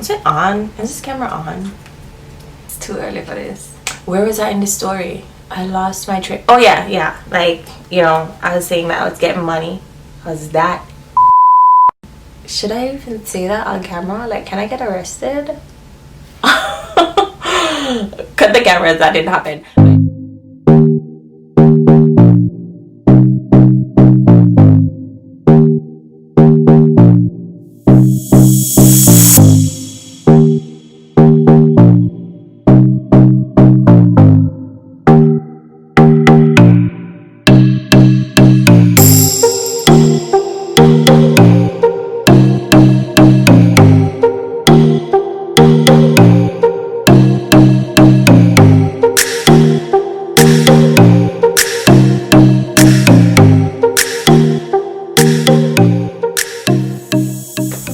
Is it on? Is this camera on? It's too early for this. Where was I in the story? I lost my train. Oh yeah. Like, you know, I was saying that I was getting money. How's that? Should I even say that on camera? Like, can I get arrested? Cut the cameras, that didn't happen.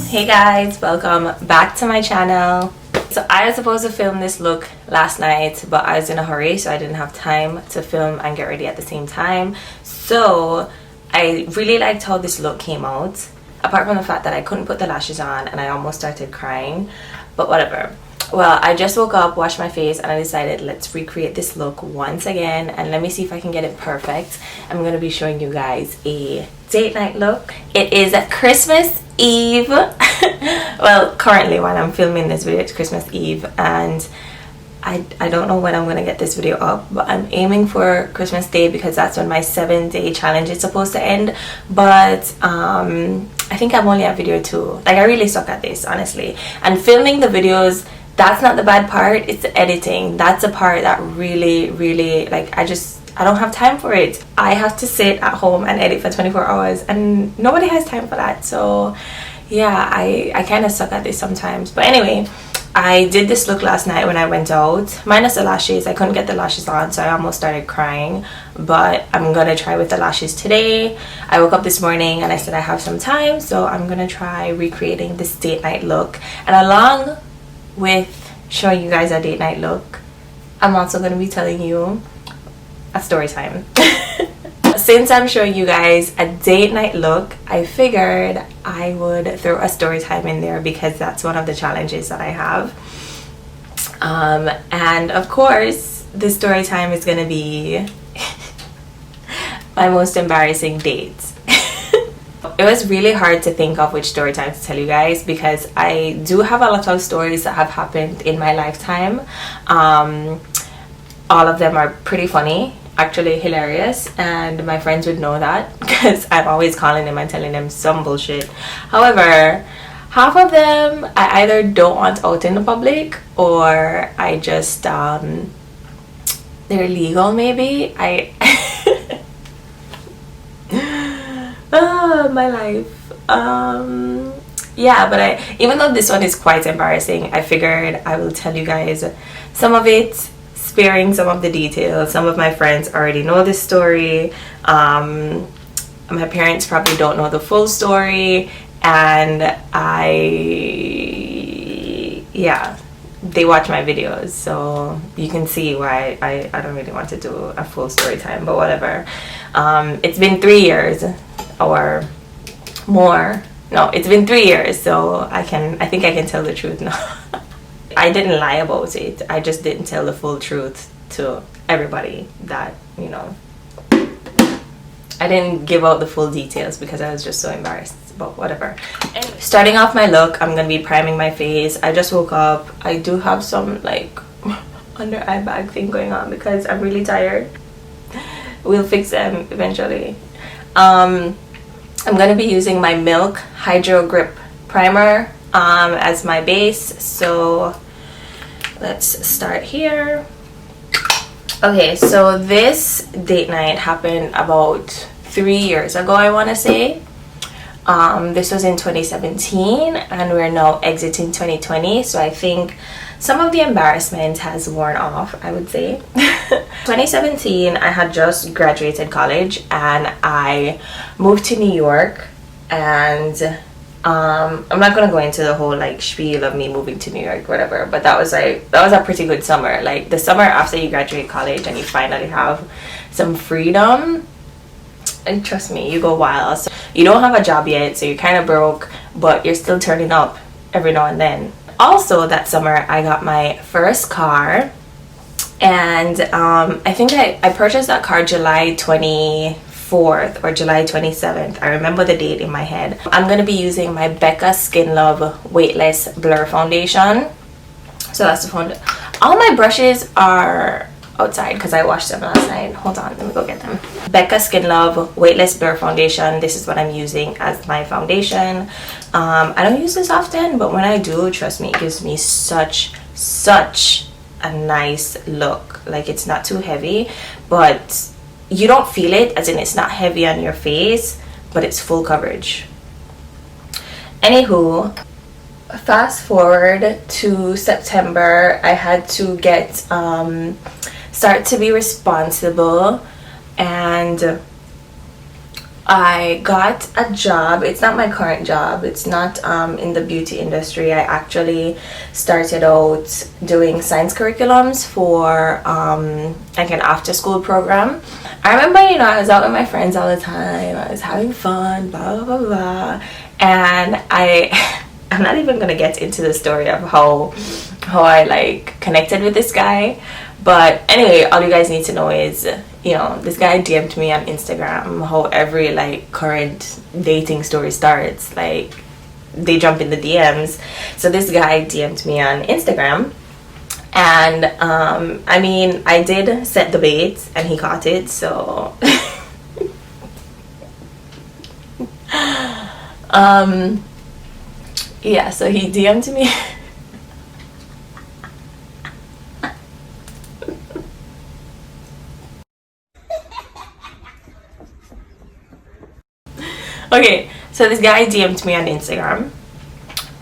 Hey guys, welcome back to my channel. So I was supposed to film this look last night, but I was in a hurry, so I didn't have time to film and get ready at the same time. So I really liked how this look came out, apart from the fact that I couldn't put the lashes on and I almost started crying, but whatever. Well, I just woke up, washed my face, and I decided let's recreate this look once again, and let me see if I can get it perfect. I'm going to be showing you guys a date night look. It is Christmas Eve. Well, currently while I'm filming this video, it's Christmas Eve, and I don't know when I'm going to get this video up, but I'm aiming for Christmas Day because that's when my 7-day challenge is supposed to end. But I think I'm only at video 2. Like, I really suck at this, honestly. And filming the videos, that's not the bad part, it's the editing. That's the part that really, like, I don't have time for it. I have to sit at home and edit for 24 hours and nobody has time for that. So yeah, I kind of suck at this sometimes. But anyway, I did this look last night when I went out, minus the lashes. I couldn't get the lashes on, so I almost started crying, but I'm gonna try with the lashes today. I woke up this morning and I said I have some time, so I'm gonna try recreating this date night look. And along with showing you guys a date night look, I'm also going to be telling you a story time. Since I'm showing you guys a date night look, I figured I would throw a story time in there because that's one of the challenges that I have. And of course, the story time is going to be my most embarrassing dates. It was really hard to think of which story time to tell you guys because I do have a lot of stories that have happened in my lifetime. All of them are pretty funny, actually hilarious, and my friends would know that because I'm always calling them and telling them some bullshit. However, half of them I either don't want out in the public, or I just they're illegal maybe. Oh, my life. Yeah, but even though this one is quite embarrassing, I figured I will tell you guys some of it, sparing some of the details. Some of my friends already know this story. My parents probably don't know the full story, and yeah, they watch my videos, so you can see why I don't really want to do a full story time, but whatever. It's been 3 years or more. No, it's been 3 years, so I think I can tell the truth now. I didn't lie about it. I just didn't tell the full truth to everybody that, you know, I didn't give out the full details because I was just so embarrassed, but whatever. Anyway, starting off my look, I'm gonna be priming my face. I just woke up. I do have some like under eye bag thing going on because I'm really tired. We'll fix them eventually. I'm gonna be using my Milk Hydro Grip Primer as my base, so let's start here. Okay, so this date night happened about 3 years ago, I want to say. This was in 2017 and we're now exiting 2020, so I think some of the embarrassment has worn off, I would say. 2017, I had just graduated college and I moved to New York, and I'm not gonna go into the whole like spiel of me moving to New York, whatever, but that was a pretty good summer. Like the summer after you graduate college and you finally have some freedom, and trust me, you go wild. So you don't have a job yet, so you're kind of broke, but you're still turning up every now and then. also that summer I got my first car, and I think I purchased that car July 24th or July 27th. I remember the date in my head. I'm gonna be using my Becca Skin Love Weightless Blur Foundation. So that's the foundation. All my brushes are outside because I washed them last night. Hold on, let me go get them. Becca Skin Love Weightless Blur Foundation. This is what I'm using as my foundation. I don't use this often, but when I do, trust me, it gives me such a nice look. Like, it's not too heavy, but you don't feel it, as in it's not heavy on your face, but it's full coverage. Anywho, fast forward to September, I had to get start to be responsible, and I got a job. It's not my current job, it's not in the beauty industry. I actually started out doing science curriculums for like an after school program. I remember, you know, I was out with my friends all the time, I was having fun, blah blah blah blah, and I'm not even gonna get into the story of how I like connected with this guy. But anyway, all you guys need to know is, you know, this guy DM'd me on Instagram. How every like current dating story starts, like they jump in the DMs. So this guy DM'd me on Instagram, and I mean, I did set the bait and he caught it, so yeah, so he DM'd me. Okay, so this guy DM'd me on Instagram,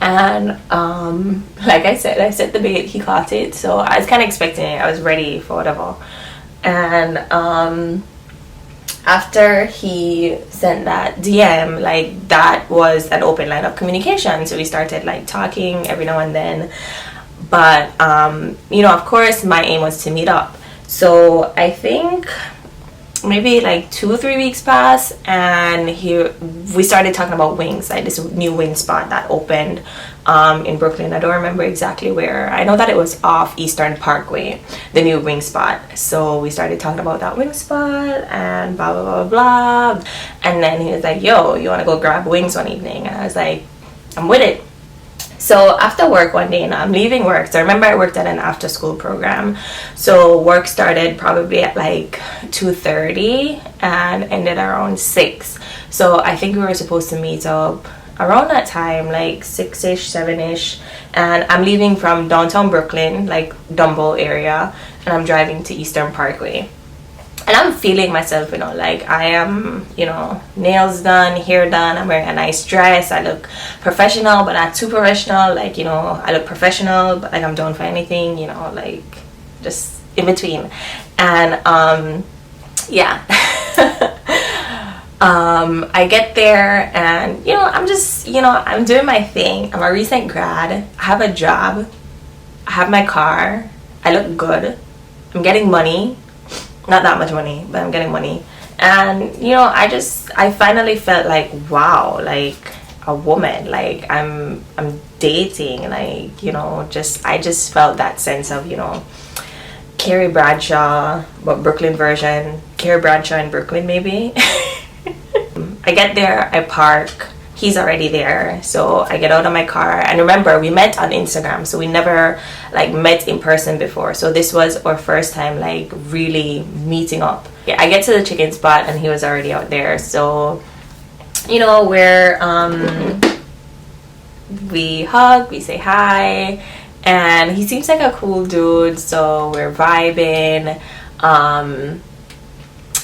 and like I said, I set the bait, he caught it, so I was kind of expecting it, I was ready for whatever. And after he sent that DM, like, that was an open line of communication, so we started like talking every now and then. But you know, of course my aim was to meet up. So I think maybe like 2 or 3 weeks passed, and we started talking about wings, like this new wing spot that opened in Brooklyn. I don't remember exactly where. I know that it was off Eastern Parkway, the new wing spot. So we started talking about that wing spot and blah blah blah blah. And then he was like, yo, you want to go grab wings one evening? And I was like, I'm with it. So after work one day, I'm leaving work. So I remember I worked at an after school program. So work started probably at like 2:30 and ended around 6. So I think we were supposed to meet up around that time, like 6ish, 7ish. And I'm leaving from downtown Brooklyn, like Dumbo area, and I'm driving to Eastern Parkway. And I'm feeling myself, you know, like I am, you know, nails done, hair done, I'm wearing a nice dress, I look professional but not too professional, like, you know, I look professional but like I'm down for anything, you know, like just in between. And yeah. I get there, and you know, I'm just, you know, I'm doing my thing. I'm a recent grad, I have a job, I have my car, I look good, I'm getting money. Not that much money, but I'm getting money. And you know, I finally felt like, wow, like a woman, like I'm dating, like, you know, I just felt that sense of, you know, Carrie Bradshaw, but Brooklyn version, Carrie Bradshaw in Brooklyn maybe. I get there, I park, he's already there, so I get out of my car. And remember, we met on Instagram, so we never like met in person before, so this was our first time like really meeting up. Yeah, I get to the chicken spot and he was already out there, so you know, we hug, we say hi, and he seems like a cool dude, so we're vibing.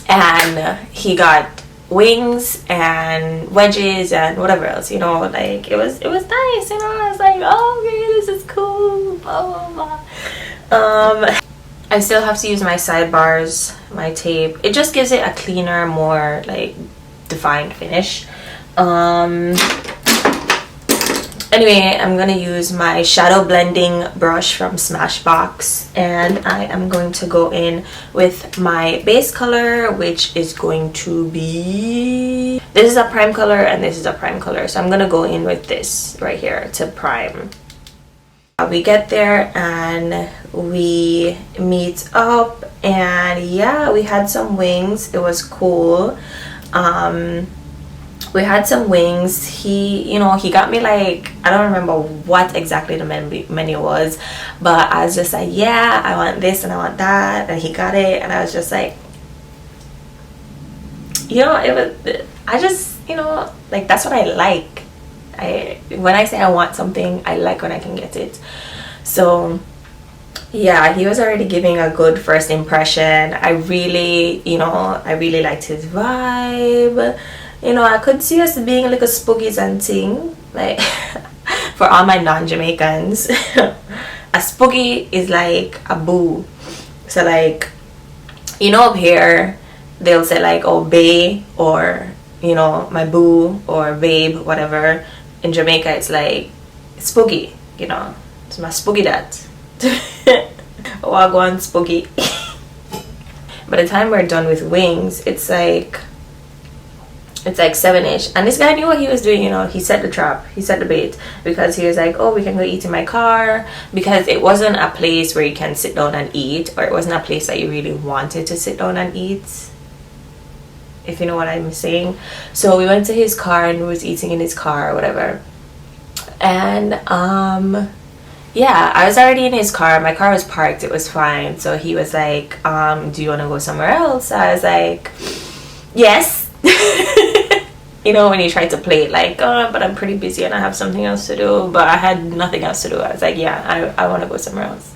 And he got wings and wedges and whatever else, you know, like it was nice, you know. I was like, oh, okay, this is cool, blah blah blah. I still have to use my sidebars, my tape. It just gives it a cleaner, more like defined finish. Anyway, I'm gonna use my shadow blending brush from Smashbox, and I am going to go in with my base color, which is going to be, this is a prime color and this is a prime color, so I'm gonna go in with this right here to prime. We get there and we meet up, and yeah, we had some wings. It was cool. We had some wings. He got me, like, I don't remember what exactly the menu was, but I was just like, yeah, I want this and I want that, and he got it, and I was just like, I just, like, that's what I like. When I say I want something, I like when I can get it. So yeah, he was already giving a good first impression. I really liked his vibe. I could see us being like a spookies and thing, like for all my non-Jamaicans. A spooky is like a boo. So like, up here they'll say like, oh, bae, or my boo, or babe, whatever. In Jamaica it's like spooky, it's my spooky that. Wagwan spooky. By the time we're done with wings, it's like 7ish, and this guy knew what he was doing. He set the trap, he set the bait, because he was like, oh, we can go eat in my car, because it wasn't a place where you can sit down and eat, or it wasn't a place that you really wanted to sit down and eat, if you know what I'm saying. So we went to his car and was eating in his car or whatever, and yeah, I was already in his car. My car was parked, it was fine. So he was like, do you want to go somewhere else? I was like, yes. When you try to play it like, oh, but I'm pretty busy and I have something else to do, but I had nothing else to do. I was like, yeah, I want to go somewhere else.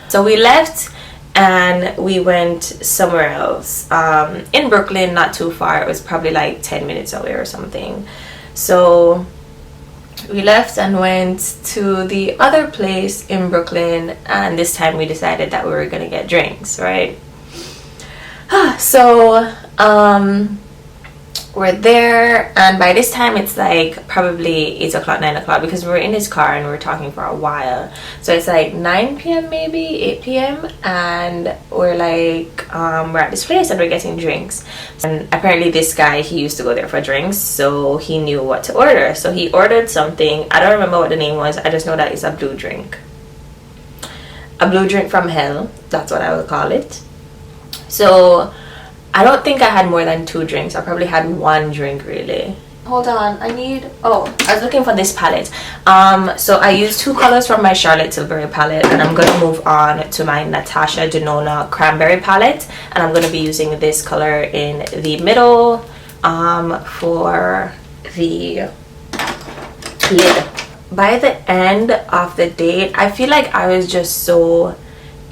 So we left and we went somewhere else, in Brooklyn, not too far. It was probably like 10 minutes away or something. So we left and went to the other place in Brooklyn, and this time we decided that we were gonna get drinks, right? So we're there, and by this time it's like probably 8 o'clock, 9 o'clock, because we were in his car and we were talking for a while. So it's like 9 p.m. maybe 8 p.m. and we're like, we're at this place and we're getting drinks, and apparently this guy, he used to go there for drinks, so he knew what to order. So he ordered something, I don't remember what the name was, I just know that it's a blue drink from hell, that's what I would call it. So I don't think I had more than 2 drinks. I probably had 1 drink really. Hold on, I was looking for this palette. So I used 2 colors from my Charlotte Tilbury palette, and I'm gonna move on to my Natasha Denona Cranberry palette, and I'm gonna be using this color in the middle for the lid. By the end of the date, I feel like I was just so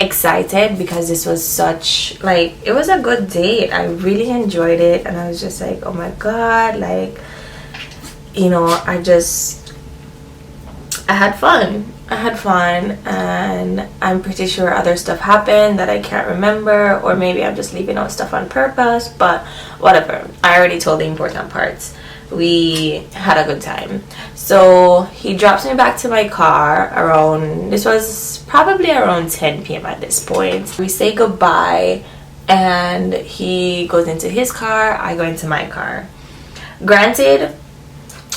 excited, because this was such, like, it was a good date. I really enjoyed it, and I was just like, oh my god, like, I had fun, and I'm pretty sure other stuff happened that I can't remember, or maybe I'm just leaving out stuff on purpose, but whatever. I already told the important parts. We had a good time. So he drops me back to my car around, this was probably around 10 p.m. at this point. We say goodbye and he goes into his car, I go into my car. Granted,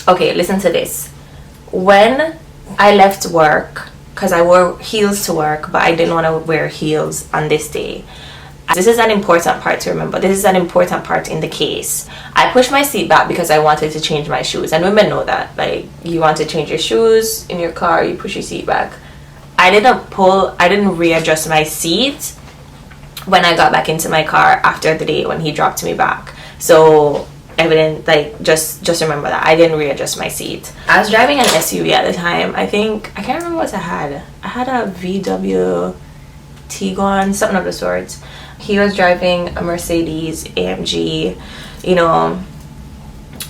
okay, listen to this. When I left work, because I wore heels to work, but I didn't want to wear heels on this day. This is an important part to remember. This is an important part in the case. I pushed my seat back because I wanted to change my shoes, and women know that. Like, you want to change your shoes in your car, you push your seat back. I didn't readjust my seat when I got back into my car after the day when he dropped me back. So evident, like, just remember that I didn't readjust my seat. I was driving an SUV at the time. I can't remember what I had. I had a VW Tiguan, something of the sorts. He was driving a Mercedes AMG,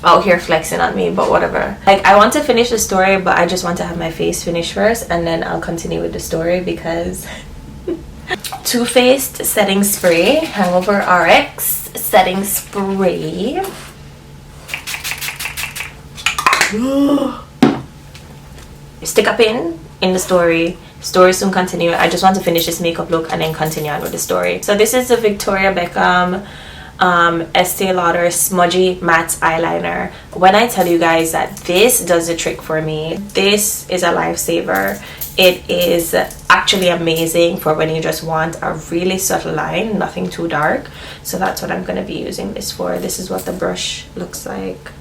out here flexing on me, but whatever. Like, I want to finish the story, but I just want to have my face finished first, and then I'll continue with the story, because Too Faced setting spray, Hangover RX setting spray. Stick a pin in the story soon continue. I just want to finish this makeup look and then continue on with the story. So this is the Victoria Beckham Estee Lauder smudgy matte eyeliner. When I tell you guys that this does the trick for me, this is a lifesaver. It is actually amazing for when you just want a really subtle line, nothing too dark. So that's what I'm going to be using this for. This is what the brush looks like.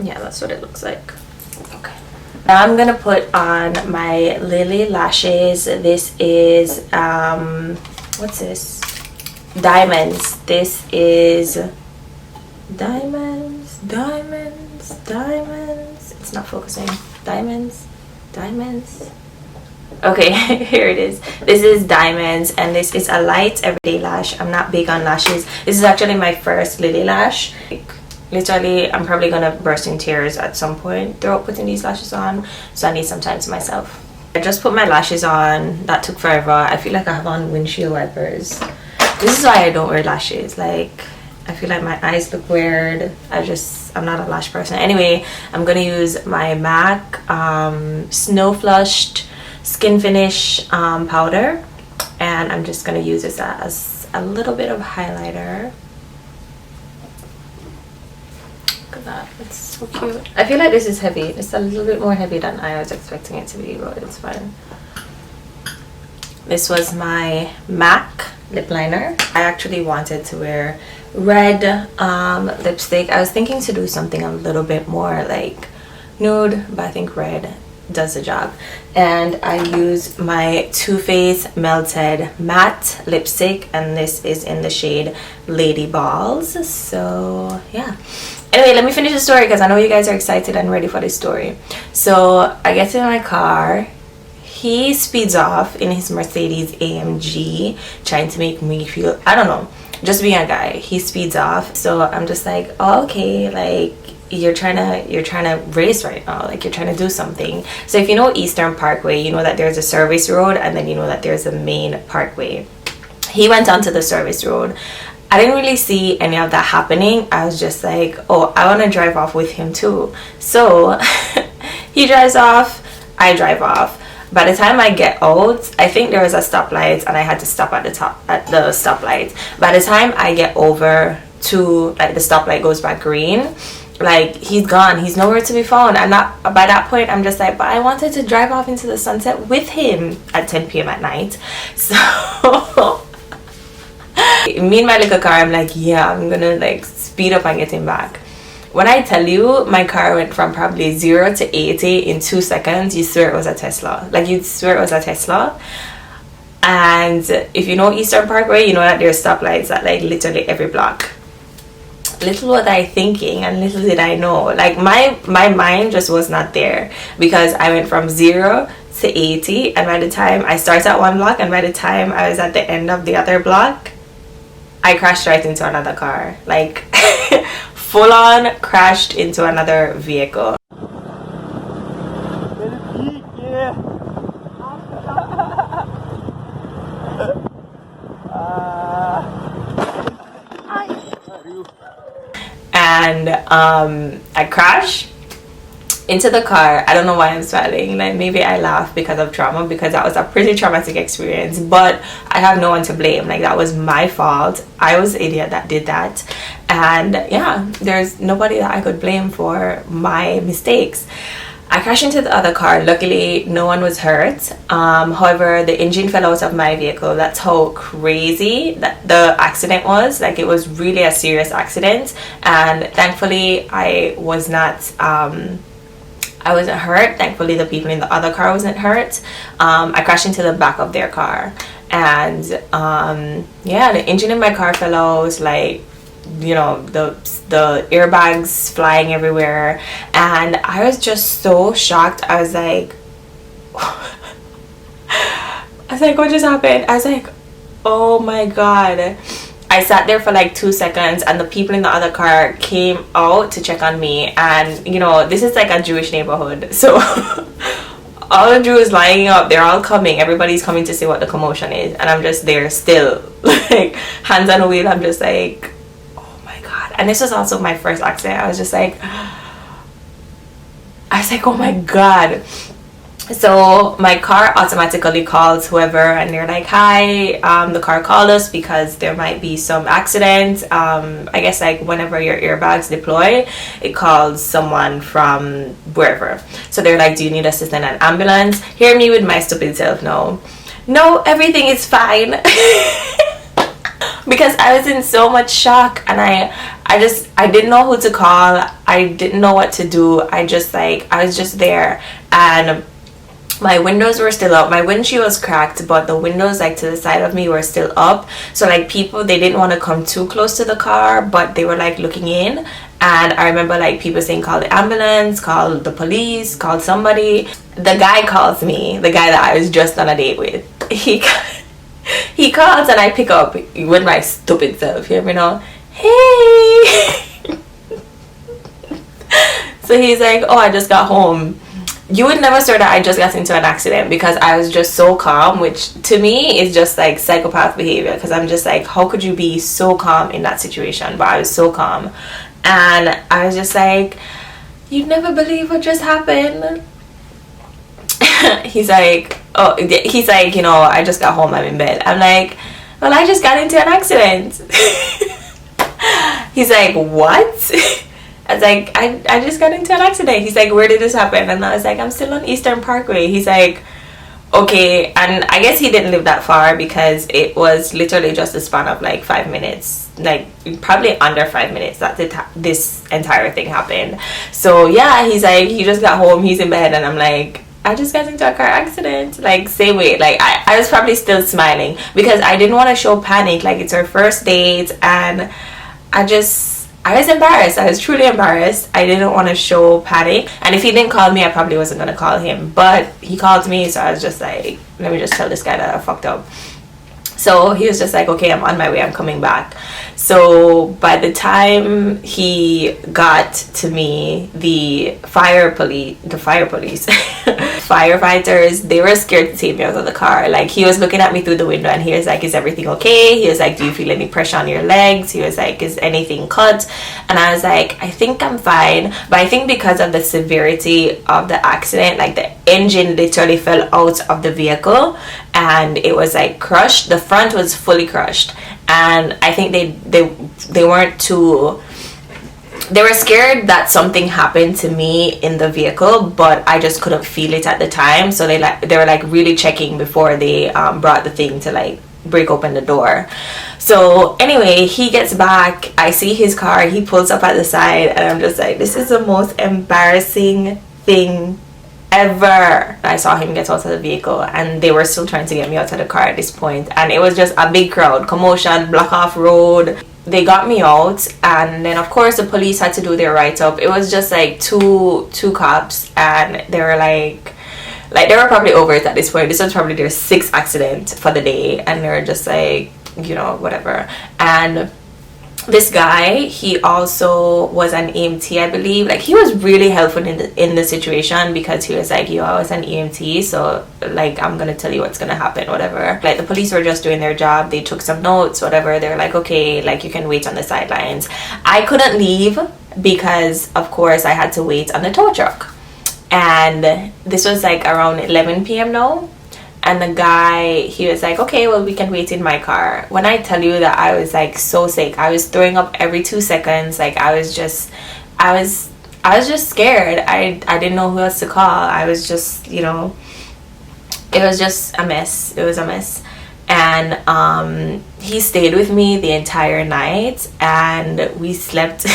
Yeah, that's what it looks like. Okay. Now I'm going to put on my Lily lashes. This is, what's this? Diamonds. This is diamonds. It's not focusing. Diamonds. Okay, here it is. This is Diamonds, and this is a light everyday lash. I'm not big on lashes. This is actually my first Lily lash. Literally, I'm probably gonna burst in tears at some point throughout putting these lashes on, so I need some time to myself. I just put my lashes on. That took forever. I feel like I have on windshield wipers. This is why I don't wear lashes. Like, I feel like my eyes look weird. I'm not a lash person. Anyway, I'm gonna use my MAC Snow Flushed Skin Finish powder, and I'm just gonna use this as a little bit of highlighter. Look at that, it's so cute. I feel like this is heavy. It's a little bit more heavy than I was expecting it to be, but it's fine. This was my MAC lip liner. I actually wanted to wear red lipstick. I was thinking to do something a little bit more like nude, but I think red does the job. And I use my Too Faced Melted Matte lipstick, and this is in the shade Lady Balls. So yeah, anyway, let me finish the story because I know you guys are excited and ready for this story. So I get in my car. He speeds off in his Mercedes AMG, trying to make me feel, I don't know, just being a guy. He speeds off, so I'm just like, oh, okay, like you're trying to race right now, like you're trying to do something. So if you know Eastern Parkway, you know that there's a service road, and then you know that there's a main parkway. He went onto the service road. I didn't really see any of that happening. I was just like, oh, I want to drive off with him too. So he drives off, I drive off. By the time I get out, I think there was a stoplight and I had to stop at the stoplight. By the time I get over to, like, the stoplight goes back green, like, he's gone. He's nowhere to be found. And by that point, I'm just like, but I wanted to drive off into the sunset with him at 10 p.m. at night. So me and my little car, I'm like, yeah, I'm gonna like speed up and get him back. When I tell you, my car went from probably 0 to 80 in 2 seconds, you swear it was a Tesla. Like, you'd swear it was a Tesla. And if you know Eastern Parkway, you know that there's stoplights at like literally every block. Little was I thinking, and little did I know. Like, my mind just was not there, because I went from 0 to 80, and by the time I started at one block, and by the time I was at the end of the other block, I crashed right into another car. Like, full on crashed into another vehicle. And I crashed into the car. I don't know why I'm smiling. Like, maybe I laugh because of trauma, because that was a pretty traumatic experience, but I have no one to blame. Like, that was my fault. I was the idiot that did that, and yeah, there's nobody that I could blame for my mistakes. I crashed into the other car. Luckily, no one was hurt. However, the engine fell out of my vehicle. That's how crazy that the accident was. Like, it was really a serious accident, and thankfully I was not I wasn't hurt. Thankfully, the people in the other car wasn't hurt. I crashed into the back of their car, and yeah, the engine in my car fell out. Like, you know, the airbags flying everywhere, and I was just so shocked. I was like, what just happened? I was like, oh my god. I sat there for like 2 seconds, and the people in the other car came out to check on me. And you know, this is like a Jewish neighborhood, so all the Jews lining up, they're all coming, everybody's coming to see what the commotion is, and I'm just there still, like, hands on the wheel. I'm just like, oh my god. And this was also my first accident. I was like, oh my god. So my car automatically calls whoever, and they're like, hi, the car called us because there might be some accident. I guess like whenever your airbags deploy, it calls someone from wherever. So they're like, do you need assistance and ambulance? Hear me with my stupid self. No, everything is fine. Because I was in so much shock, and I didn't know who to call. I didn't know what to do. I was just there, and my windows were still up. My windshield was cracked, but the windows like to the side of me were still up. So like people, they didn't want to come too close to the car, but they were like looking in. And I remember like people saying, call the ambulance, call the police, call somebody. The guy calls me, the guy that I was just on a date with. He calls, and I pick up with my stupid self, you know, hey. So he's like, oh, I just got home. You would never say that I just got into an accident, because I was just so calm, which to me is just like psychopath behavior, because I'm just like, how could you be so calm in that situation? But I was so calm, and I was just like, you'd never believe what just happened. He's like, you know, I just got home, I'm in bed. I'm like, well, I just got into an accident. He's like, what? I was like, I just got into an accident. He's like, where did this happen? And I was like, I'm still on Eastern Parkway. He's like, okay. And I guess he didn't live that far, because it was literally just a span of like 5 minutes, like probably under 5 minutes that this entire thing happened. So yeah, he's like, he just got home, he's in bed, and I'm like, I just got into a car accident. Like, same way. Like, I was probably still smiling, because I didn't want to show panic. Like, it's our first date, and I was embarrassed. I was truly embarrassed. I didn't want to show panic. And if he didn't call me, I probably wasn't going to call him. But he called me, so I was just like, let me just tell this guy that I fucked up. So he was just like, okay, I'm on my way, I'm coming back. So by the time he got to me, the firefighters, they were scared to take me out of the car. Like, he was looking at me through the window, and he was like, is everything okay? He was like, do you feel any pressure on your legs? He was like, is anything cut? And I was like, I think I'm fine. But I think because of the severity of the accident, like the engine literally fell out of the vehicle, and it was like crushed. The front was fully crushed, and I think they weren't too, they were scared that something happened to me in the vehicle, but I just couldn't feel it at the time. So they were like really checking before they brought the thing to like break open the door. So anyway, he gets back, I see his car, he pulls up at the side, and I'm just like, this is the most embarrassing thing ever. I saw him get out of the vehicle, and they were still trying to get me out of the car at this point, and it was just a big crowd, commotion, block off road. They got me out, and then of course the police had to do their write-up. It was just like two cops, and they were like they were probably over it at this point. This was probably their 6th accident for the day, and they were just like, you know, whatever. And this guy, he also was an EMT, I believe. Like, he was really helpful in the situation, because he was like, yo, I was an EMT, so like, I'm gonna tell you what's gonna happen, whatever. Like, the police were just doing their job, they took some notes, whatever. They were like, okay, like, you can wait on the sidelines. I couldn't leave, because of course I had to wait on the tow truck, and this was like around 11 p.m. now. And the guy, he was like, okay, well, we can wait in my car. When I tell you that I was like so sick, I was throwing up every 2 seconds. Like, I was just scared. I didn't know who else to call. I was just, you know, it was just a mess. It was a mess. And he stayed with me the entire night, and we slept.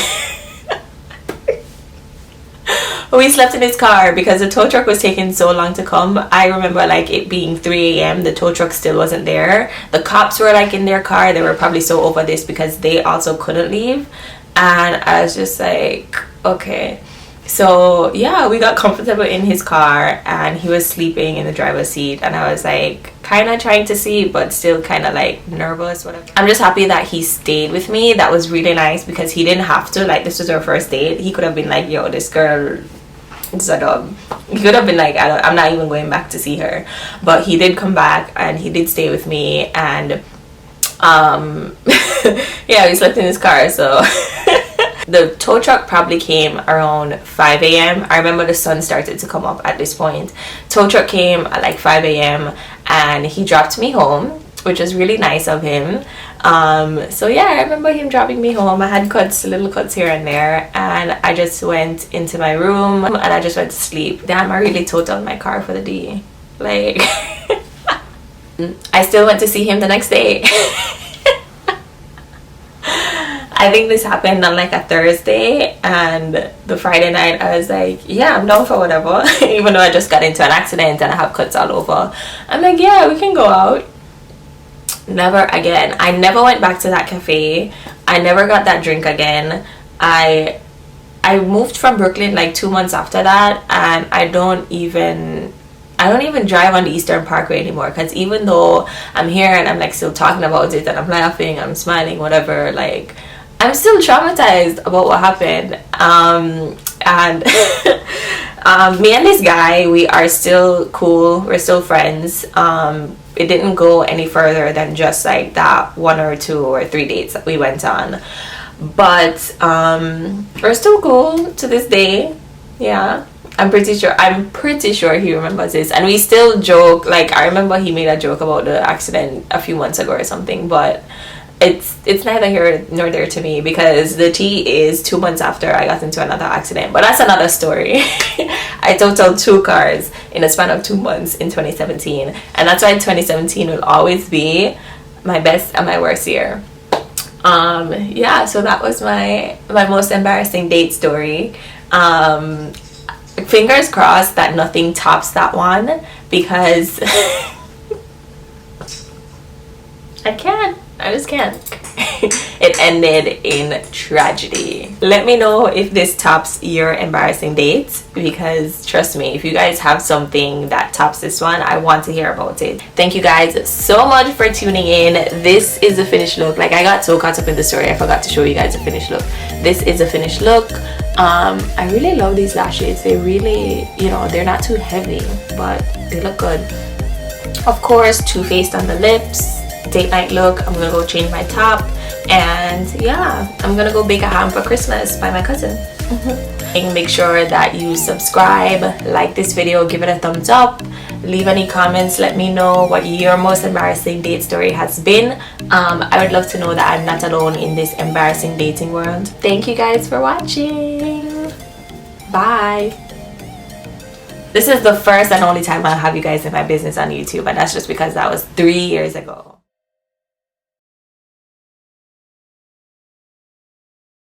We slept in his car because the tow truck was taking so long to come. I remember like it being 3 a.m. the tow truck still wasn't there. The cops were like in their car. They were probably so over this because they also couldn't leave, and I was just like, okay. So yeah, we got comfortable in his car, and he was sleeping in the driver's seat, and I was like kind of trying to sleep but still kind of like nervous, whatever. I'm just happy that he stayed with me. That was really nice, because he didn't have to. Like, this was our first date. He could have been like, yo, this girl, sort of, he could have been like, I'm not even going back to see her. But he did come back, and he did stay with me, and yeah, we slept in his car. So The tow truck probably came around 5 a.m. I remember the sun started to come up at this point. Tow truck came at like 5 a.m. and he dropped me home, which was really nice of him. So yeah, I remember him dropping me home. I had little cuts here and there, and I just went into my room and I just went to sleep. Damn, I really totaled my car for the day. Like, I still went to see him the next day. I think this happened on like a Thursday, and the Friday night I was like, yeah, I'm down for whatever. Even though I just got into an accident and I have cuts all over, I'm like, yeah, we can go out. Never again. I never went back to that cafe. I never got that drink again. I moved from Brooklyn like 2 months after that, and I don't even drive on the Eastern Parkway anymore, because even though I'm here and I'm like still talking about it and I'm laughing, I'm smiling, whatever, like I'm still traumatized about what happened. And me and this guy, we are still cool, we're still friends. It didn't go any further than just like that 1 or 2 or 3 dates that we went on, but we're still cool to this day. Yeah, I'm pretty sure he remembers this, and we still joke. Like, I remember he made a joke about the accident a few months ago or something, but it's neither here nor there to me, because the tea is 2 months after I got into another accident, but that's another story. I totaled 2 cars in a span of 2 months in 2017, and that's why 2017 will always be my best and my worst year. Yeah, so that was my most embarrassing date story. Fingers crossed that nothing tops that one, because I just can't. It ended in tragedy. Let me know if this tops your embarrassing dates, because trust me, if you guys have something that tops this one, I want to hear about it. Thank you guys so much for tuning in. This is the finished look. Like, I got so caught up in the story, I forgot to show you guys the finished look. This is a finished look. I really love these lashes. They really, you know, they're not too heavy, but they look good. Of course, Too Faced on the lips. Date night look. I'm gonna go change my top, and yeah, I'm gonna go bake a ham for Christmas by my cousin. And make sure that you subscribe, like this video, give it a thumbs up, leave any comments, let me know what your most embarrassing date story has been. I would love to know that I'm not alone in this embarrassing dating world. Thank you guys for watching. Bye. This is the first and only time I'll have you guys in my business on YouTube, and that's just because that was 3 years ago.